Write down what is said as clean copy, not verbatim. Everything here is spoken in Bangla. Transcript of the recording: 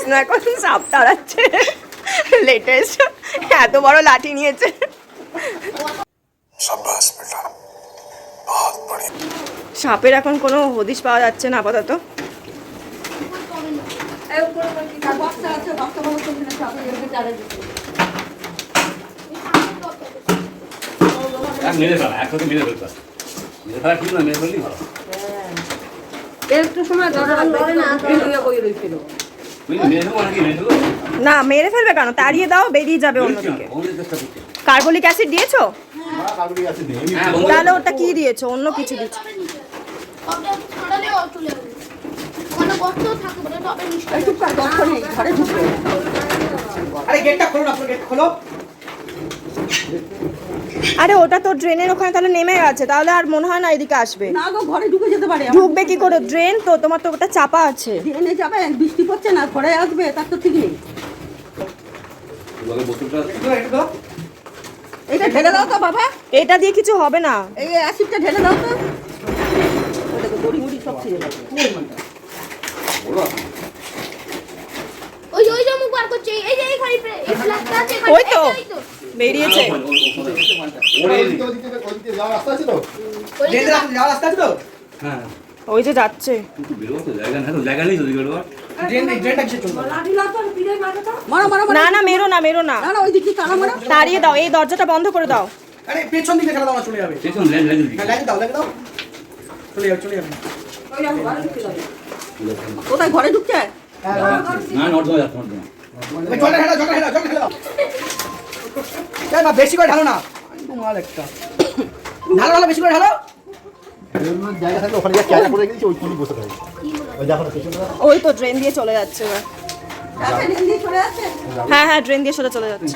কৃষ্ণ এখন সাপ তাড়াচ্ছে, লেটেস্ট এত বড় লাঠি নিয়েছে। সাপের এখন কোনো হদিশ পাওয়া যাচ্ছে না আপাতত। না মেরে ফেলবে কেন, তাড়িয়ে দাও, বেরিয়ে যাবে অন্যদিকে। কার্বলিক অ্যাসিড দিয়েছো? তাহলে ওটা কি দিয়েছো? অন্য কিছু দিয়েছো? আরে ওটা তো ড্রেনের ওখানে তাহলে নেমে গেছে, তাহলে আর মনে হয় না এদিকে আসবে। না গো, ঘরে ঢুকে যেতে পারে। ঢুকবে কি করে? ড্রেন তো তোমার, তো ওটা চাপা আছে। ড্রেনে যাবে, বৃষ্টি পড়ছে না, ঘরে আসবে তার তো ঠিক নেই। এটা ঢেলে দাও তো বাবা। এটা দিয়ে কিছু হবে না, এই অ্যাসিডটা ঢেলে দাও তো। ওই দেখো দড়ি মুড়ি সব ছিঁড়ে যাবে। ওই ওই যে মুখ বার করছে, এই যে এই ঘরে এই ফ্ল্যাগটা আছে, ওই তো বেরিয়েছে। ওই যে যাচ্ছে। না না মেরো না, মেরো না, না না, ওই দিকে টানা মারো। তাড়িয়ে দাও, এই দরজাটা বন্ধ করে দাও। আরে পেছন দিকে খেলা দাও না, চলে যাবে। পেছন লাগে দাও চলে যাবে, চলে যাবে। কোথায় ঘরে ঢুকছে? না জলটা ঢালো, জলটা ঢালো। এই না বেশি করে ঢালো না, মাল একটা ঢালো, ঢালো বেশি করে ঢালো। জায়গা থাকলে ওখানে যা ক্যামেরা করে রেখেছি, ওইখানে বসে থাকি। ওই দেখো না পেছনে, ওই তো ড্রেন দিয়ে চলে যাচ্ছে। ড্রেন দিয়ে চলে যাচ্ছে। হ্যাঁ হ্যাঁ, ড্রেন দিয়ে সোজা চলে যাচ্ছে।